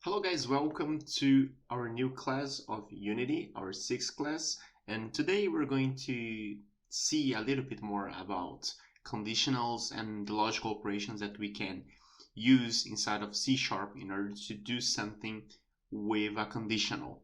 Hello guys, welcome to our new class of Unity, our sixth class, and today we're going to see a little bit more about conditionals and the logical operations that we can use inside of C# in order to do something with a conditional.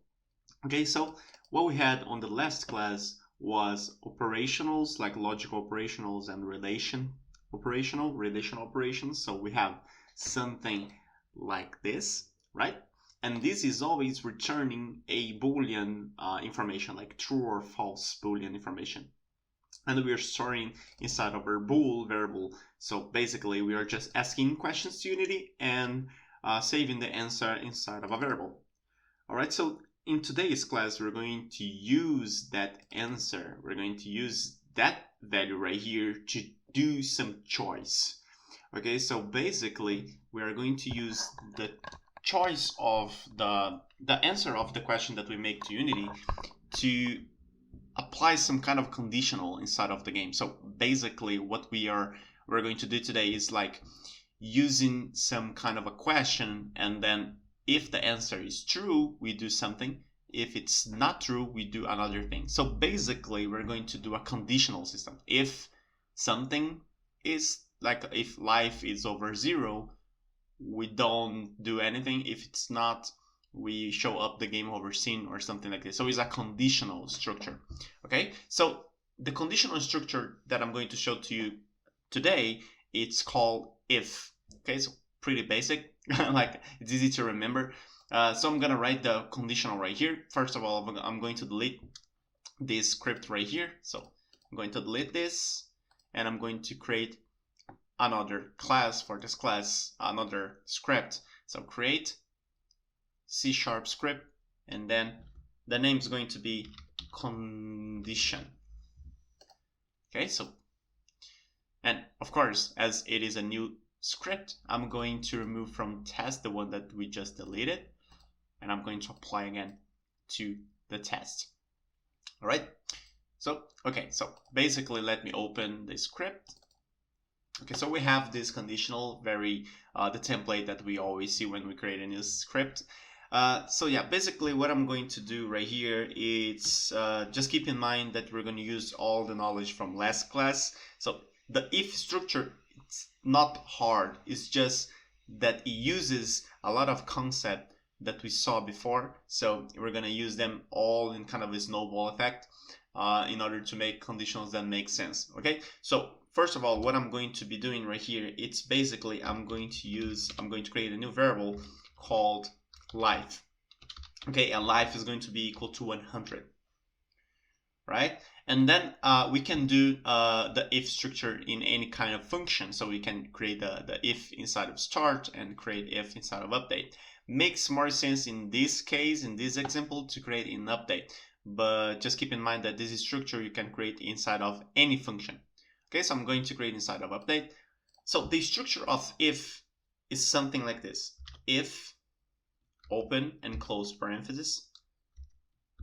Okay, so what we had on the last class was operationals, like logical operationals and relational operations. So we have something like this, right? And this is always returning a Boolean information, like true or false Boolean information. And we are storing inside of our bool variable. So basically, we are just asking questions to Unity and saving the answer inside of a variable. All right, so in today's class, we're going to use that answer. We're going to use that value right here to do some choice. Okay, so basically, we are going to use the choice of the answer of the question that we make to Unity to apply some kind of conditional inside of the game. So basically, what we're going to do today is like using some kind of a question, and then if the answer is true, we do something. If it's not true, we do another thing. So basically, we're going to do a conditional system. If something is like, if life is over 0, we don't do anything. If it's not, we show up the game over scene or something like this. So it's a conditional structure. Okay, so the conditional structure that I'm going to show to you today, it's called if. Okay, so pretty basic, like it's easy to remember. So I'm gonna write the conditional right here. First of all, I'm going to delete this script right here. So I'm going to delete this, and I'm going to create another class for this class, another script. So create C# script, and then the name is going to be condition. Okay, so, and of course, as it is a new script, I'm going to remove from test the one that we just deleted, and I'm going to apply again to the test. All right, so okay, so basically let me open the script. Okay, so we have this conditional, the template that we always see when we create a new script. So yeah, basically what I'm going to do right here is just keep in mind that we're going to use all the knowledge from last class. So the if structure, it's not hard. It's just that it uses a lot of concept that we saw before. So we're going to use them all in kind of a snowball effect in order to make conditionals that make sense. Okay, so first of all, what I'm going to be doing right here, it's basically I'm going to create a new variable called life. Okay, and life is going to be equal to 100, right? And then we can do the if structure in any kind of function. So we can create the if inside of start and create if inside of update. Makes more sense in this case, in this example, to create in update. But just keep in mind that this is structure you can create inside of any function. Okay, so I'm going to create inside of update. So the structure of if is something like this. If, open and close parentheses,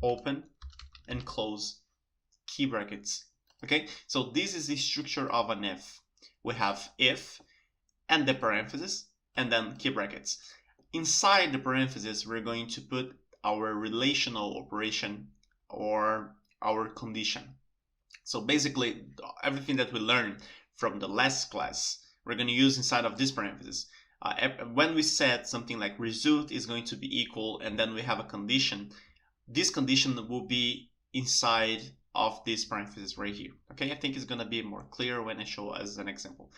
open and close key brackets. Okay, so this is the structure of an if. We have if and the parentheses and then key brackets. Inside the parentheses, we're going to put our relational operation or our condition. So basically, everything that we learned from the last class, we're going to use inside of this parenthesis. When we said something like result is going to be equal, and then we have a condition, this condition will be inside of this parenthesis right here. Okay, I think it's going to be more clear when I show as an example.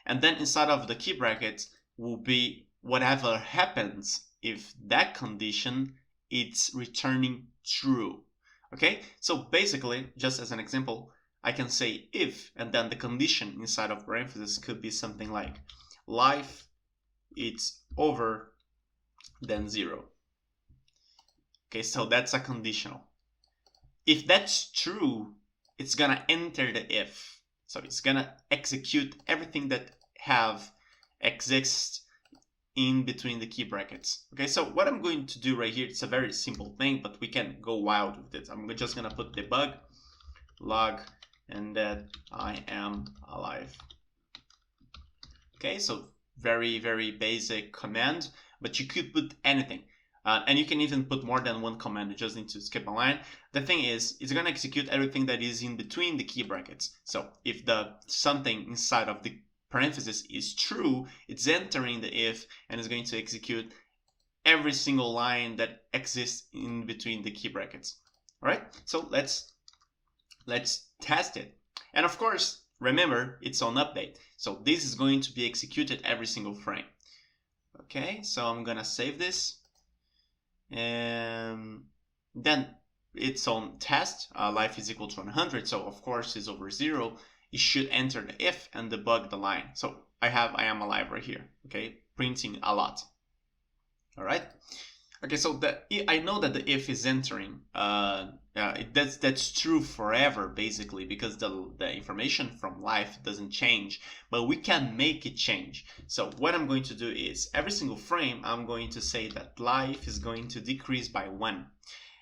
And then inside of the key brackets will be whatever happens if that condition it's returning true. Okay, so basically, just as an example, I can say if, and then the condition inside of parentheses could be something like life it's over than 0. Okay, so that's a conditional. If that's true, it's gonna enter the if. So it's gonna execute everything that exists in between the key brackets. Okay, so what I'm going to do right here, it's a very simple thing, but we can go wild with it. I'm just gonna put debug log and that I am alive. Okay, so very basic command. but you could put anything. And you can even put more than one command. You just need to skip a line. The thing is, it's going to execute everything that is in between the key brackets. So if the something inside of the parenthesis is true, it's entering the if and it's going to execute every single line that exists in between the key brackets. All right, so let's test it. And of course, remember, it's on update. So this is going to be executed every single frame. Okay, so I'm going to save this. And then it's on test, life is equal to 100, so of course it's over 0. It should enter the if and debug the line. So I am alive right here, okay, printing a lot. All right, okay, so I know that the if is entering. That's true forever, basically, because the information from life doesn't change, but we can make it change. So what I'm going to do is, every single frame, I'm going to say that life is going to decrease by 1.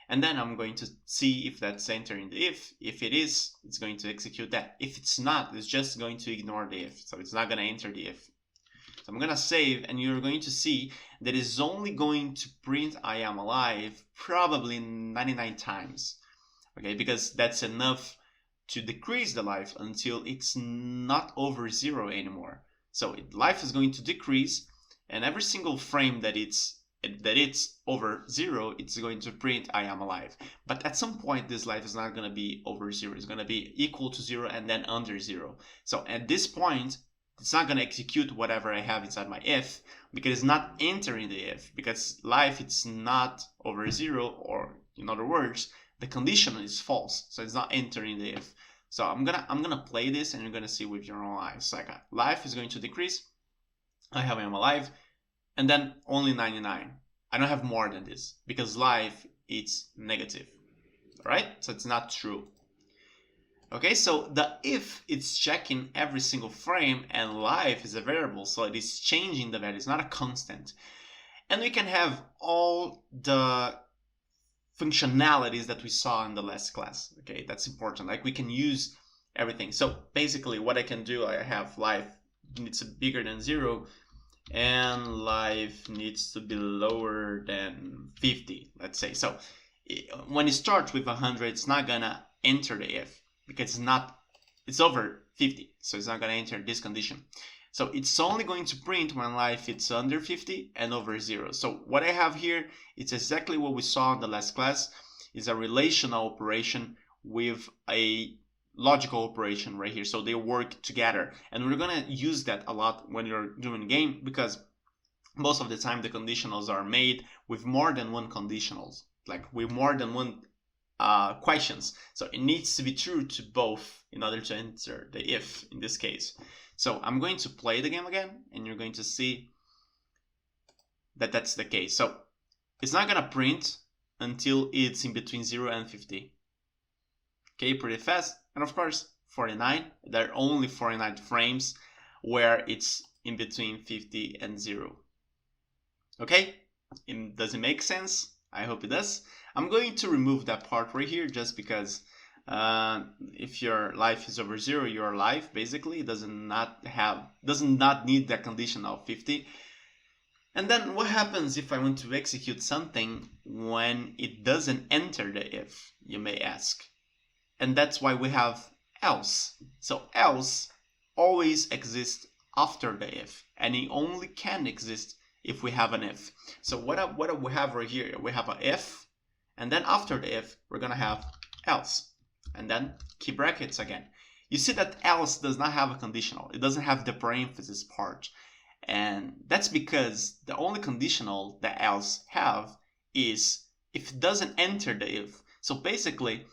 And then I'm going to see if that's entering the if. If it is, it's going to execute that. If it's not, it's just going to ignore the if. So it's not going to enter the if. So I'm going to save, and you're going to see that it's only going to print I am alive probably 99 times. Okay, because that's enough to decrease the life until it's not over 0 anymore. So life is going to decrease, and every single frame that it's over 0, it's going to print I am alive. But at some point, this life is not going to be over 0. It's going to be equal to 0 and then under 0. So at this point, it's not going to execute whatever I have inside my if, because it's not entering the if, because life, it's not over 0, or in other words, the condition is false, so it's not entering the if. So I'm gonna play this, and you're gonna see with your own eyes. Like, life is going to decrease. I am alive, and then only 99. I don't have more than this because life is negative. All right, so it's not true. Okay, so the if, it's checking every single frame, and life is a variable, so it is changing the value. It's not a constant. And we can have all the functionalities that we saw in the last class. Okay, that's important. Like, we can use everything. So basically what I can do, I have life needs to be bigger than 0, and life needs to be lower than 50, let's say. So when it starts with 100, it's not gonna enter the if, because it's over 50, so it's not gonna enter this condition. So it's only going to print when life it's under 50 and over 0. So what I have here, it's exactly what we saw in the last class. Is a relational operation with a logical operation right here. So they work together. And we're going to use that a lot when you're doing a game, because most of the time the conditionals are made with more than one conditionals, like with more than one questions. So it needs to be true to both in order to enter the if in this case. So I'm going to play the game again, and you're going to see that that's the case. So it's not going to print until it's in between 0 and 50. Okay, pretty fast. And of course, 49. There are only 49 frames where it's in between 50 and 0. Okay, does it make sense? I hope it does. I'm going to remove that part right here, just because if your life is over 0, you're alive. Basically, it does not need that condition of 50. And then what happens if I want to execute something when it doesn't enter the if, you may ask. And that's why we have else. So else always exists after the if, and it only can exist if we have an if. So what we have right here, we have an if, and then after the if, we're going to have else. And then key brackets again. You see that else does not have a conditional. It doesn't have the parenthesis part. And that's because the only conditional that else have is if it doesn't enter the if. So basically,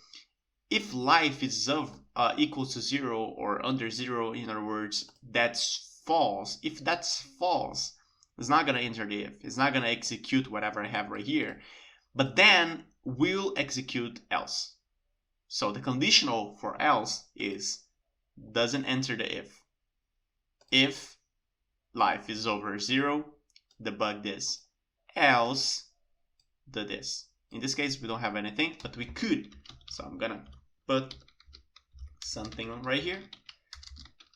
if life is equal to 0 or under 0, in other words, that's false. If that's false, it's not going to enter the if. It's not going to execute whatever I have right here. But then we'll execute else. So the conditional for else is doesn't enter the if. If life is over 0, debug this. Else, do this. In this case, we don't have anything, but we could. So I'm gonna put something right here.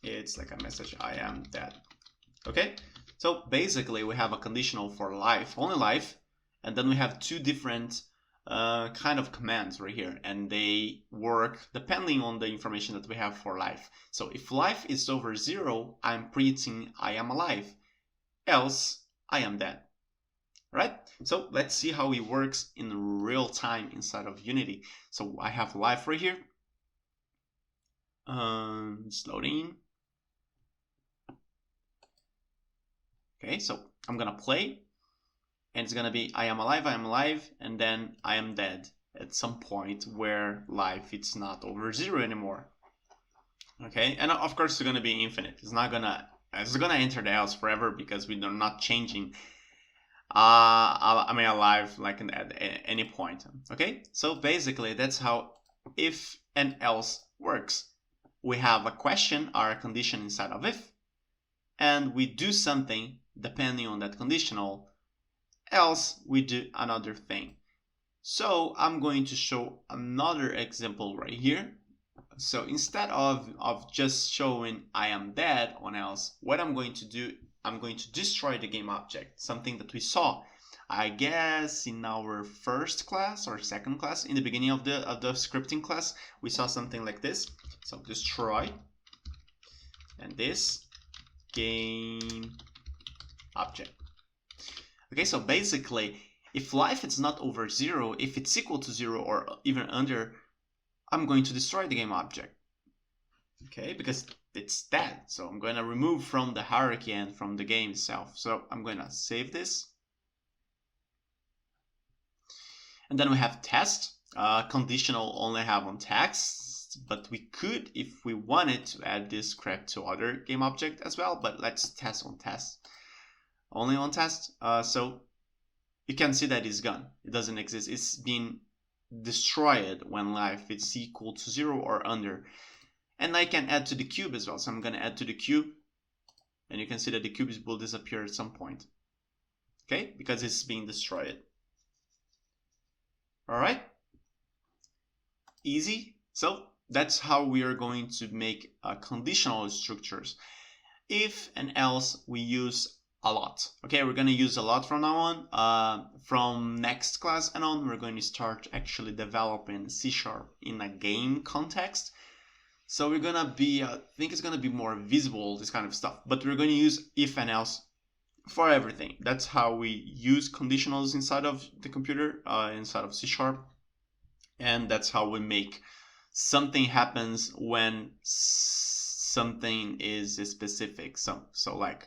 It's like a message, I am dead. Okay, So basically we have a conditional for life, only life, and then we have two different kind of commands right here, and they work depending on the information that we have for life. So if life is over 0, I'm printing I am alive, else I am dead. Right? So let's see how it works in real time inside of Unity. So I have life right here. It's loading. Okay, so I'm gonna play, and it's gonna be I am alive, and then I am dead at some point where life it's not over 0 anymore. Okay, and of course it's gonna be infinite. It's gonna enter the else forever because we are not changing alive like at any point. Okay, so basically that's how if and else works. We have a question or a condition inside of if, and we do something depending on that conditional, else we do another thing. So I'm going to show another example right here. So instead of just showing I am dead on else, what I'm going to do, I'm going to destroy the game object, something that we saw, I guess, in our first class or second class, in the beginning of the scripting class, we saw something like this. So destroy, and this game object. Okay, so basically, if life is not over 0, if it's equal to 0 or even under, I'm going to destroy the game object. Okay, because it's dead. So I'm going to remove from the hierarchy and from the game itself. So I'm going to save this. And then we have test. Conditional only have on text, but we could, if we wanted, to add this crap to other game object as well. But let's test on test. Only on test. So you can see that it's gone. It doesn't exist. It's been destroyed when life is equal to 0 or under. And I can add to the cube as well. So I'm going to add to the cube, and you can see that the cubes will disappear at some point. Okay, because it's being destroyed. All right, easy. So that's how we are going to make conditional structures. If and else we use a lot. Okay, we're going to use a lot from now on. From next class and on, we're going to start actually developing C# in a game context. So we're going to be, I think it's going to be more visible, this kind of stuff. But we're going to use if and else for everything. That's how we use conditionals inside of the computer, inside of C#. And that's how we make something happens when something is specific. So like,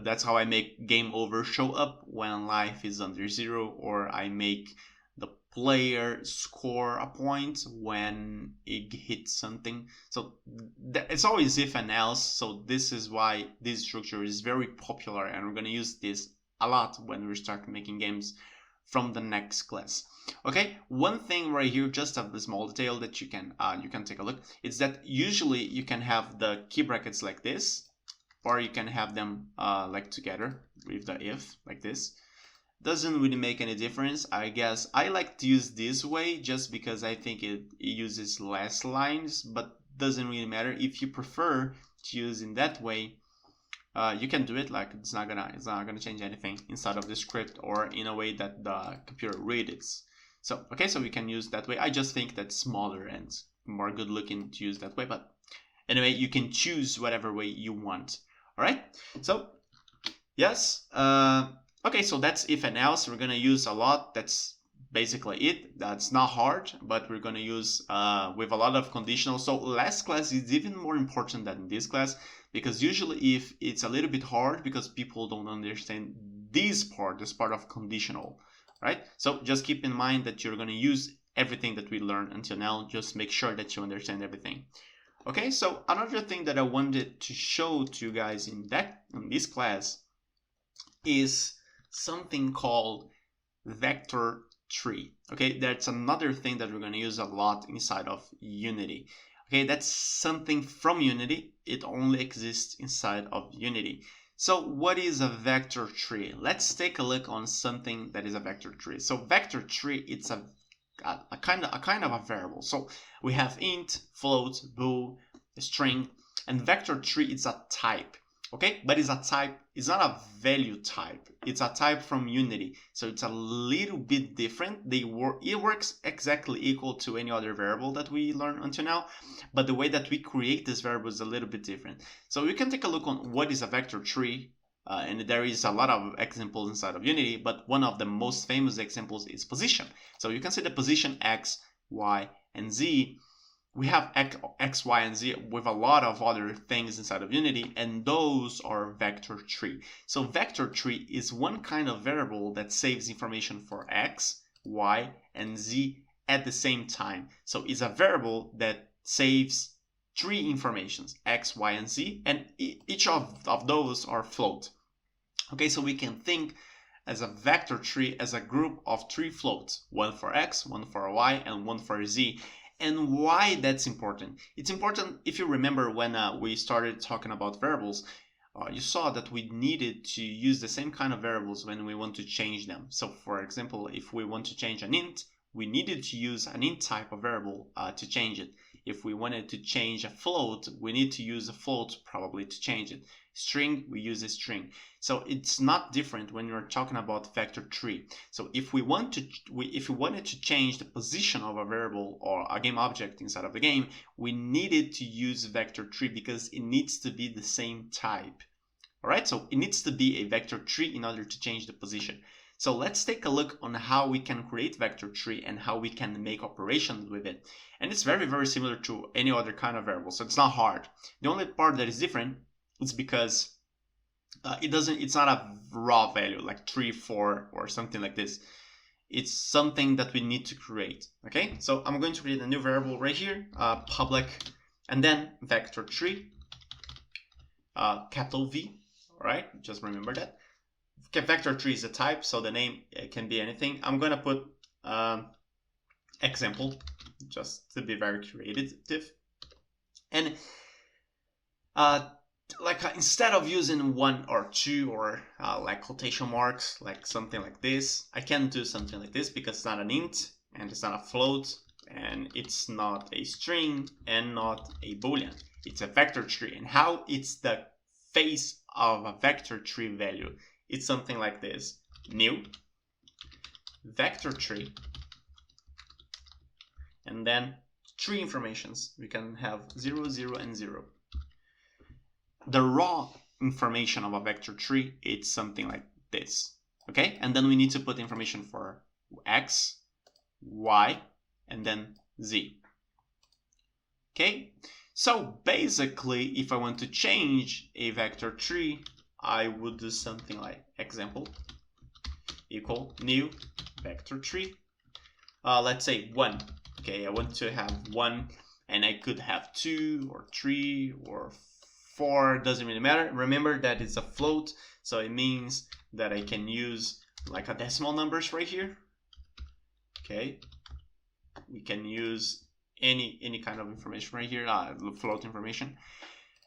that's how I make game over show up when life is under 0, or I make the player score a point when it hits something. So it's always if and else. So this is why this structure is very popular, and we're going to use this a lot when we start making games from the next class. Okay, one thing right here, just a small detail that you can take a look, is that usually you can have the key brackets like this, or you can have them like together with the if, like this. Doesn't really make any difference. I guess I like to use this way just because I think it uses less lines, but doesn't really matter. If you prefer to use in that way, you can do it. Like it's not gonna change anything inside of the script or in a way that the computer reads it. So okay, so we can use that way. I just think that's smaller and more good looking to use that way, but anyway, you can choose whatever way you want. All right, so yes, okay, so that's if and else. We're gonna use a lot. That's basically it. That's not hard, but we're gonna use with a lot of conditional. So last class is even more important than this class, because usually if it's a little bit hard because people don't understand this part of conditional, right? So just keep in mind that you're gonna use everything that we learned until now. Just make sure that you understand everything. Okay, so another thing that I wanted to show to you guys in this class is something called vector tree. Okay, that's another thing that we're going to use a lot inside of Unity. Okay, that's something from Unity. It only exists inside of Unity. So what is a vector tree? Let's take a look on something that is a vector tree. So vector tree, it's a kind of a variable. So we have int, float, bool, string, and vector tree is a type. Okay, but it's a type, it's not a value type, it's a type from Unity, so it's a little bit different. It works exactly equal to any other variable that we learned until now, but the way that we create this variable is a little bit different. So you can take a look on what is a vector tree, and there is a lot of examples inside of Unity, but one of the most famous examples is position. So you can see the position x, y, and z. We have x, y, and z with a lot of other things inside of Unity, and those are vector tree. So vector tree is one kind of variable that saves information for x, y, and z at the same time. So it's a variable that saves three informations, x, y, and z, and each of those are float. Okay, so we can think as a vector tree as a group of three floats, one for x, one for y, and one for z. And why that's important? It's important if you remember when we started talking about variables, you saw that we needed to use the same kind of variables when we want to change them. So for example, if we want to change an int, we needed to use an int type of variable to change it. If we wanted to change a float, we need to use a float probably to change it. String, we use a string. So it's not different when you're talking about vector tree. So if we wanted to change the position of a variable or a game object inside of the game, we needed to use vector tree because it needs to be the same type. All right, so it needs to be a vector tree in order to change the position. So let's take a look on how we can create vector tree and how we can make operations with it. And it's very, very similar to any other kind of variable, so it's not hard. The only part that is different is because it's not a raw value like 3, 4 or something like this. It's something that we need to create. Okay, so I'm going to create a new variable right here, public, and then vector tree, capital V. All right, just remember that. Vector tree is a type, so the name can be anything. I'm gonna put example just to be very creative, and instead of using 1 or 2 or like quotation marks, like something like this, I can do something like this because it's not an int and it's not a float and it's not a string and not a boolean. It's a vector tree, and how it's the face of a vector tree value. It's something like this: new vector tree, and then three informations. We can have 0, 0, and 0. The raw information of a vector tree, it's something like this. Okay, and then we need to put information for x, y, and then z. Okay, so basically, if I want to change a vector tree, I would do something like example equal new vector tree. Let's say 1. Okay, I want to have 1, and I could have 2 or 3 or 4, doesn't really matter. Remember that it's a float, so it means that I can use like a decimal numbers right here. Okay, we can use any kind of information right here, float information.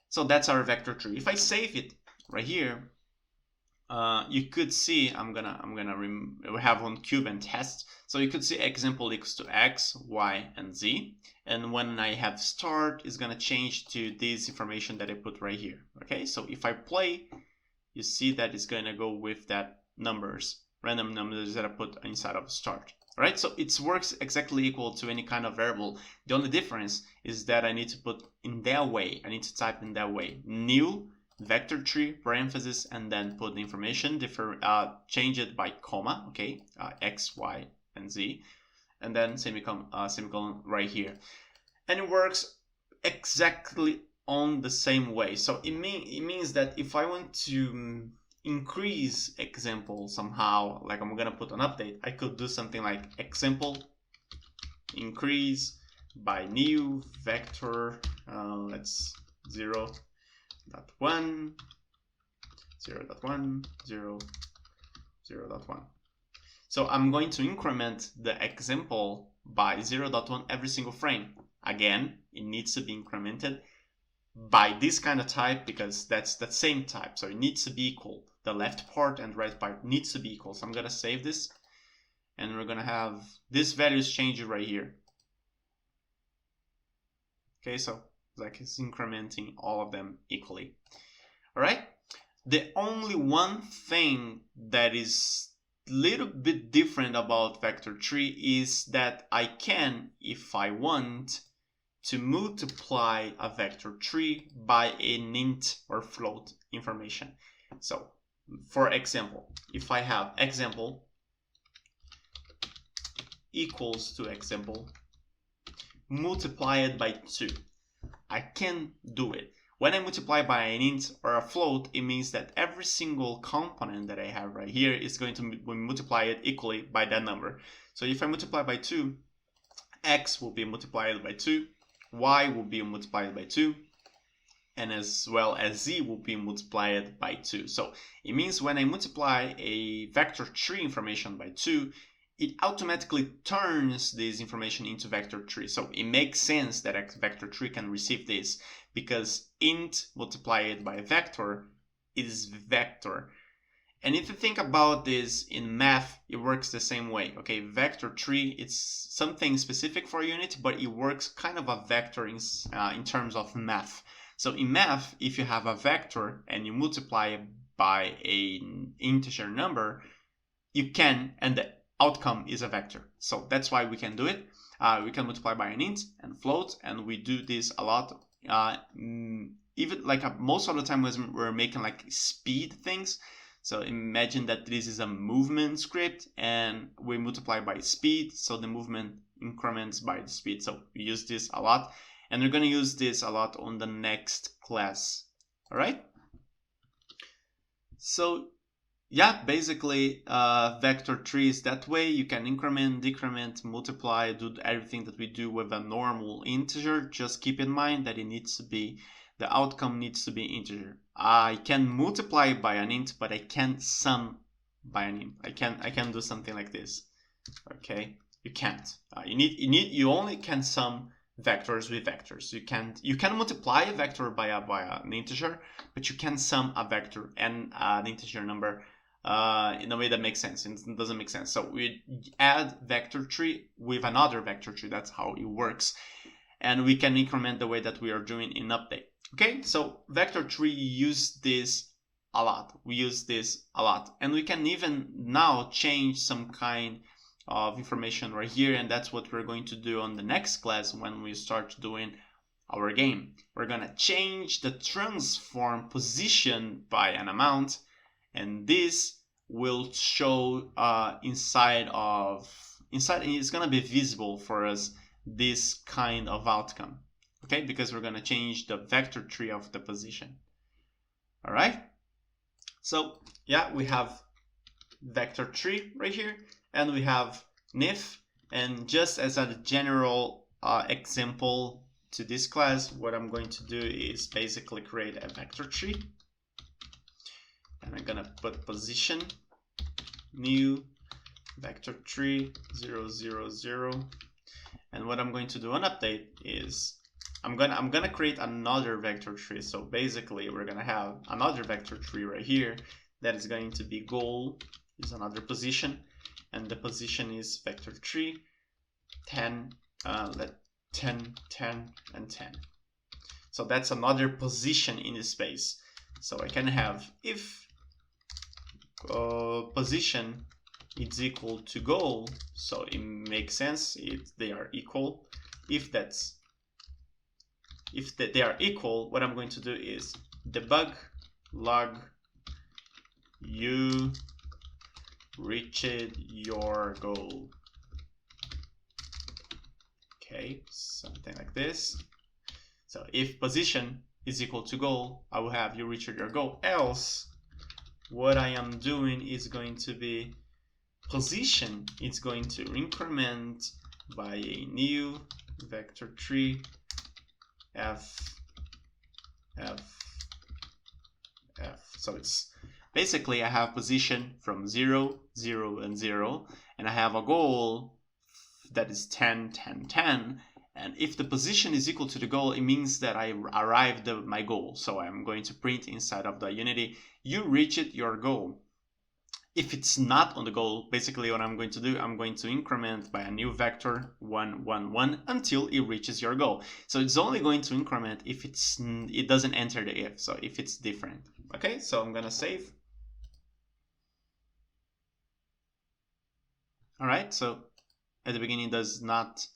So that's our vector tree. If I save it right here, you could see we have on cube and test, so you could see example equals to x, y, and z, and when I have start, it's gonna change to this information that I put right here. Okay, so if I play, you see that it's gonna go with that random numbers that I put inside of start. All right, so it works exactly equal to any kind of variable. The only difference is that I need to put in that way. I need to type in that way: new vector tree, parenthesis, and then put the information, change it by comma, okay, x, y, and z, and then semicolon right here. And it works exactly on the same way. So it means that if I want to increase example somehow, like I'm gonna put an update, I could do something like example increase by new vector, let's 0.1, 0.1, 0.1. So I'm going to increment the example by 0.1 every single frame. Again, it needs to be incremented by this kind of type because that's the same type. So it needs to be equal. The left part and right part needs to be equal. So I'm going to save this, and we're going to have this values change right here. Okay, so like it's incrementing all of them equally. All right, The only one thing that is a little bit different about vector tree is that I can, if I want, to multiply a vector tree by an int or float information. So, for example, if I have example equals to example multiplied by 2, I can do it. When I multiply by an int or a float, it means that every single component that I have right here is going to be multiplied equally by that number. So if I multiply by 2, x will be multiplied by 2, y will be multiplied by 2, and as well as z will be multiplied by 2. So it means when I multiply a vector tree information by 2, it automatically turns this information into vector tree. So it makes sense that a vector tree can receive this because int multiplied by vector is vector. And if you think about this in math, it works the same way. Okay, vector tree, it's something specific for a unit, but it works kind of a vector in terms of math. So in math, if you have a vector and you multiply it by an integer number, you can, and the outcome is a vector. So that's why we can do it. We can multiply by an int and float, and we do this a lot. Even like most of the time we're making like speed things. So imagine that this is a movement script and we multiply by speed, so the movement increments by the speed. So we use this a lot, and we're going to use this a lot on the next class. All right? So yeah, basically vector tree is that way. You can increment, decrement, multiply, do everything that we do with a normal integer. Just keep in mind that it needs to be, the outcome needs to be integer. I can multiply by an int, but I can't sum by an int. I can do something like this. Okay, you can't. You only can sum vectors with vectors. You can multiply a vector by an integer, but you can sum a vector and an integer number in a way that makes sense. It doesn't make sense. So we add vector tree with another vector tree. That's how it works. And we can increment the way that we are doing in update. Okay, so vector tree, use this a lot. We use this a lot. And we can even now change some kind of information right here, and that's what we're going to do on the next class when we start doing our game. We're gonna change the transform position by an amount, and this will show inside it's gonna be visible for us, this kind of outcome. Okay, because we're gonna change the vector tree of the position. All right, so yeah, we have vector tree right here, and we have NIF. And just as a general example to this class, what I'm going to do is basically create a vector tree, and I'm gonna put position new vector tree 0 0 0. And what I'm going to do on update is I'm gonna create another vector tree. So basically we're gonna have another vector tree right here that is going to be goal is another position, and the position is vector tree 10 10 10 and 10. So that's another position in the space. So I can have if position is equal to goal, so it makes sense if they are equal. If they are equal, what I'm going to do is debug log you reached your goal. Okay, something like this. So if position is equal to goal, I will have you reached your goal. Else, what I am doing is going to be position is going to increment by a new vector tree f. So it's basically I have position from 0 0 and 0, and I have a goal that is 10 10 10. And if the position is equal to the goal, it means that I arrived at my goal. So I'm going to print inside of the Unity, you reached your goal. If it's not on the goal, basically what I'm going to do, I'm going to increment by a new vector 1 1 1 until it reaches your goal. So it's only going to increment if it doesn't enter the if, so if it's different. Okay, so I'm gonna save. All right, so at the beginning does not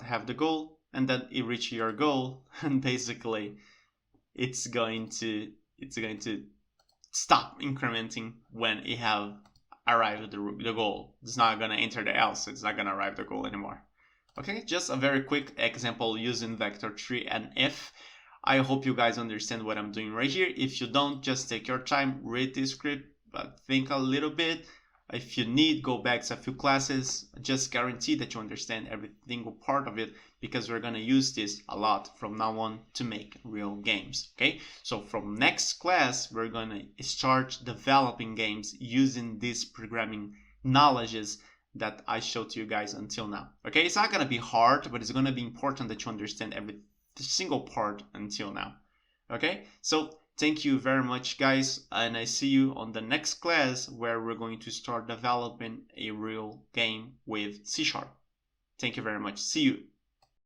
have the goal, and then you reach your goal, and basically it's going to stop incrementing when you have arrived at the goal. It's not gonna enter the else. It's not gonna arrive at the goal anymore. Okay, just a very quick example using vector tree and if. I hope you guys understand what I'm doing right here. If you don't, just take your time, read this script, but think a little bit. If you need, go back to a few classes. Just guarantee that you understand every single part of it, because we're going to use this a lot from now on to make real games. Okay, so from next class, we're going to start developing games using these programming knowledges that I showed to you guys until now. Okay, it's not going to be hard, but it's going to be important that you understand every single part until now. Okay, so thank you very much, guys, and I see you on the next class where we're going to start developing a real game with C#. Thank you very much. See you.